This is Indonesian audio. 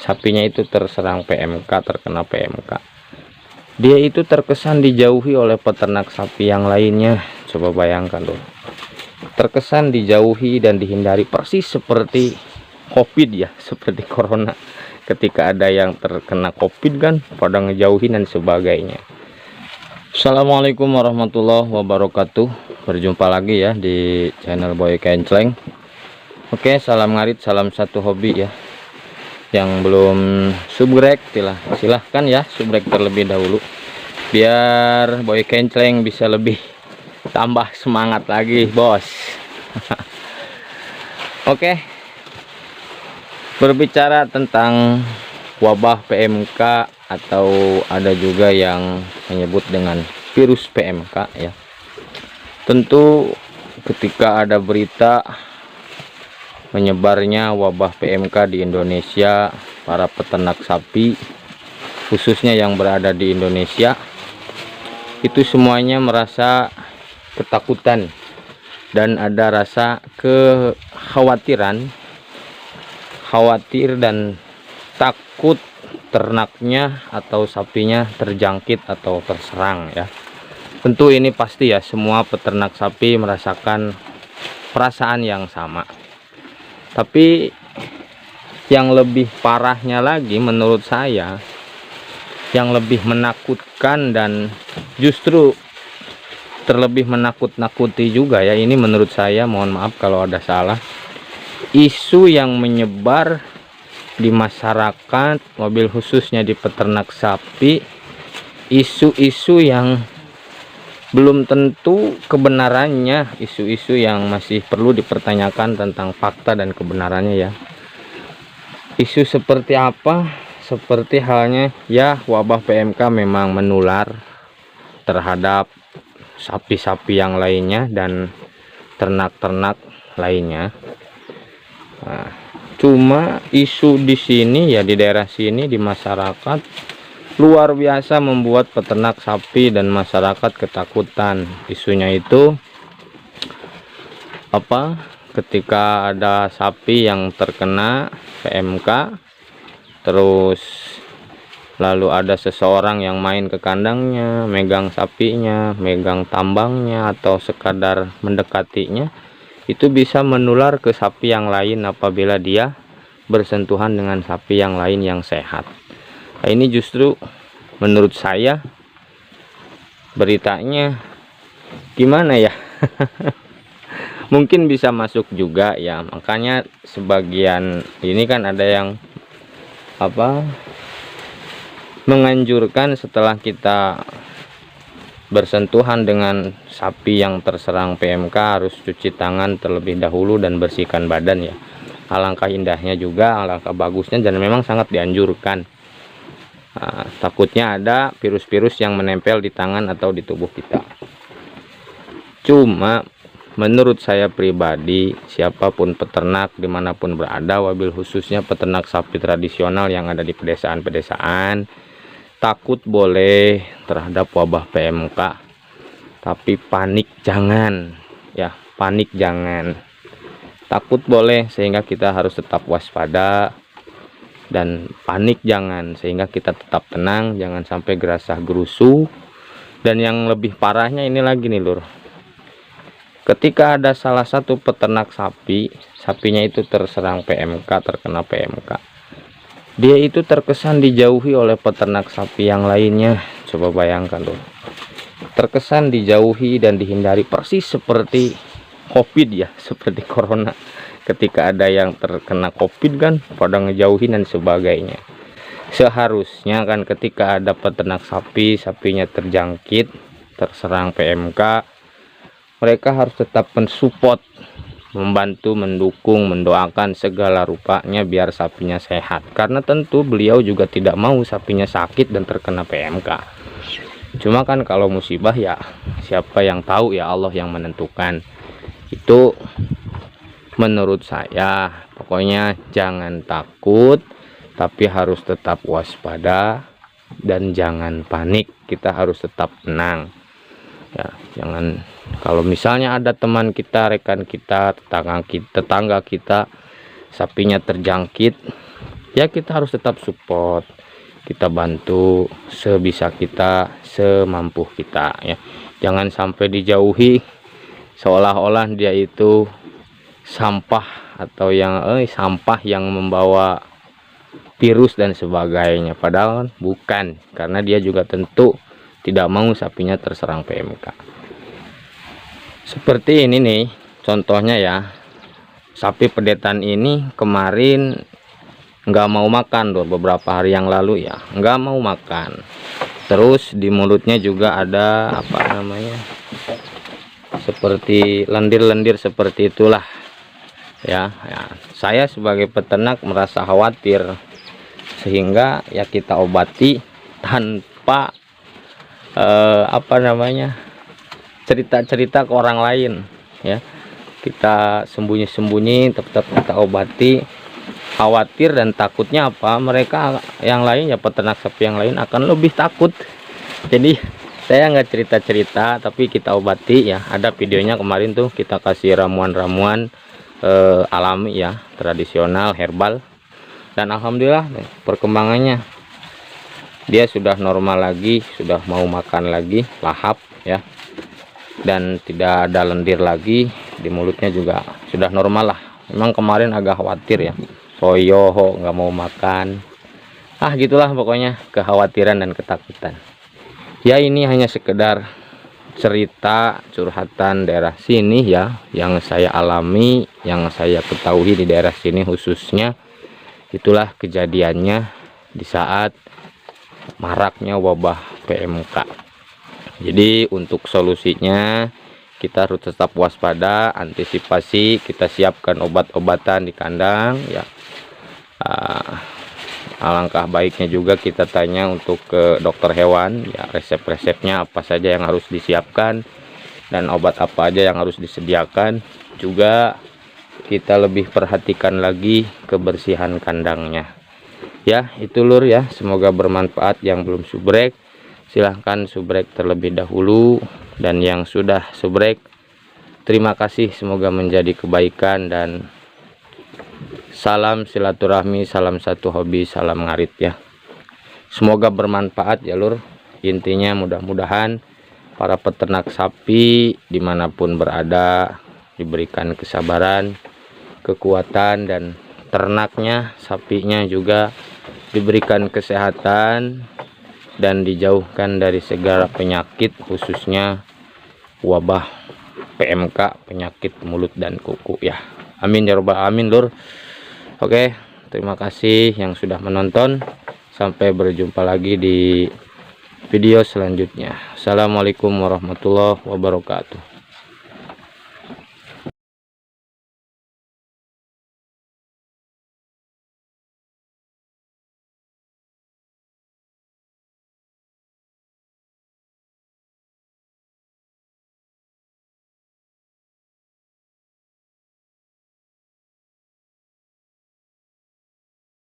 sapinya itu terserang PMK, terkena PMK. Dia itu terkesan dijauhi oleh peternak sapi yang lainnya. Coba bayangkan loh, terkesan dijauhi dan dihindari, persis seperti COVID ya, seperti corona. Ketika ada yang terkena COVID kan pada ngejauhin dan sebagainya. Assalamualaikum warahmatullahi wabarakatuh. Berjumpa lagi ya di channel Boy Kencleng. Oke, salam ngarit, salam satu hobi ya. Yang belum subrek silahkan ya subrek terlebih dahulu, biar Boy Kencleng bisa lebih tambah semangat lagi bos. Oke, berbicara tentang wabah PMK atau ada juga yang menyebut dengan virus PMK ya. Tentu ketika ada berita menyebarnya wabah PMK di Indonesia, para peternak sapi khususnya yang berada di Indonesia itu semuanya merasa ketakutan dan ada rasa kekhawatiran, khawatir dan takut ternaknya atau sapinya terjangkit atau terserang ya. Tentu ini pasti ya, semua peternak sapi merasakan perasaan yang sama. Tapi yang lebih parahnya lagi menurut saya, yang lebih menakutkan dan justru terlebih menakut-nakuti juga ya, ini menurut saya, mohon maaf kalau ada salah, isu yang menyebar di masyarakat, mobil khususnya di peternak sapi, isu-isu yang belum tentu kebenarannya, isu-isu yang masih perlu dipertanyakan tentang fakta dan kebenarannya ya. Isu seperti apa? Seperti halnya ya, wabah PMK memang menular terhadap sapi-sapi yang lainnya dan ternak-ternak lainnya. Nah, cuma isu di sini ya, di daerah sini, di masyarakat luar biasa membuat peternak sapi dan masyarakat ketakutan. Isunya itu apa? Ketika ada sapi yang terkena PMK, terus lalu ada seseorang yang main ke kandangnya, megang sapinya, megang tambangnya, atau sekadar mendekatinya, itu bisa menular ke sapi yang lain apabila dia bersentuhan dengan sapi yang lain yang sehat. Nah, ini justru menurut saya beritanya gimana ya, mungkin bisa masuk juga ya. Makanya sebagian ini kan ada yang apa, menganjurkan setelah kita bersentuhan dengan sapi yang terserang PMK harus cuci tangan terlebih dahulu dan bersihkan badan ya. Alangkah indahnya juga, alangkah bagusnya, dan memang sangat dianjurkan. Takutnya ada virus-virus yang menempel di tangan atau di tubuh kita. Cuma menurut saya pribadi, siapapun peternak dimanapun berada, wabil khususnya peternak sapi tradisional yang ada di pedesaan-pedesaan, takut boleh terhadap wabah PMK, tapi panik jangan ya, panik jangan. Takut boleh sehingga kita harus tetap waspada, dan panik jangan sehingga kita tetap tenang, jangan sampai gerasah gerusu. Dan yang lebih parahnya ini lagi nih lur, ketika ada salah satu peternak sapi, sapinya itu terserang PMK, terkena PMK, dia itu terkesan dijauhi oleh peternak sapi yang lainnya. Coba bayangkan loh, terkesan dijauhi dan dihindari, persis seperti COVID ya, seperti corona. Ketika ada yang terkena COVID kan pada ngejauhin dan sebagainya. Seharusnya kan ketika ada peternak sapi, sapinya terjangkit, terserang PMK, mereka harus tetap mensupport, membantu, mendukung, mendoakan segala rupanya biar sapinya sehat. Karena tentu beliau juga tidak mau sapinya sakit dan terkena PMK. Cuma kan kalau musibah ya siapa yang tahu ya, Allah yang menentukan. Itu menurut saya, pokoknya jangan takut, tapi harus tetap waspada dan jangan panik. Kita harus tetap tenang ya. Jangan, kalau misalnya ada teman kita, rekan kita, tetangga kita sapinya terjangkit, ya kita harus tetap support, kita bantu sebisa kita, semampu kita ya. Jangan sampai dijauhi seolah-olah dia itu sampah atau yang sampah yang membawa virus dan sebagainya, padahal bukan, karena dia juga tentu tidak mau sapinya terserang PMK. Seperti ini nih contohnya ya, sapi pedetan ini kemarin nggak mau makan tuh, beberapa hari yang lalu ya nggak mau makan, terus di mulutnya juga ada apa namanya, seperti lendir-lendir seperti itulah ya. Saya sebagai peternak merasa khawatir, sehingga ya kita obati tanpa apa namanya, cerita-cerita ke orang lain ya. Kita sembunyi-sembunyi, tetap kita obati. Khawatir dan takutnya apa, mereka yang lain ya, peternak sapi yang lain akan lebih takut. Jadi saya nggak cerita-cerita, tapi kita obati ya. Ada videonya kemarin tuh, kita kasih ramuan-ramuan alami ya, tradisional herbal, dan alhamdulillah perkembangannya dia sudah normal lagi, sudah mau makan lagi, lahap ya, dan tidak ada lendir lagi di mulutnya, juga sudah normal lah. Memang kemarin agak khawatir ya, Soyo nggak mau makan, gitulah pokoknya, kekhawatiran dan ketakutan ya. Ini hanya sekedar cerita curhatan daerah sini ya, yang saya alami, yang saya ketahui di daerah sini khususnya. Itulah kejadiannya di saat maraknya wabah PMK. Jadi untuk solusinya kita harus tetap waspada, antisipasi, kita siapkan obat-obatan di kandang ya. Alangkah baiknya juga kita tanya untuk ke dokter hewan ya, resep-resepnya apa saja yang harus disiapkan dan obat apa aja yang harus disediakan. Juga kita lebih perhatikan lagi kebersihan kandangnya ya. Itu lur ya, semoga bermanfaat. Yang belum subrek silahkan subrek terlebih dahulu, dan yang sudah subrek terima kasih, semoga menjadi kebaikan. Dan salam silaturahmi, salam satu hobi, salam ngarit ya. Semoga bermanfaat ya lur. Intinya mudah-mudahan para peternak sapi dimanapun berada diberikan kesabaran, kekuatan, dan ternaknya, sapinya juga diberikan kesehatan dan dijauhkan dari segala penyakit, khususnya wabah PMK, penyakit mulut dan kuku ya. Amin ya robbal alamin lur. Oke, terima kasih yang sudah menonton. Sampai berjumpa lagi di video selanjutnya. Assalamualaikum warahmatullahi wabarakatuh.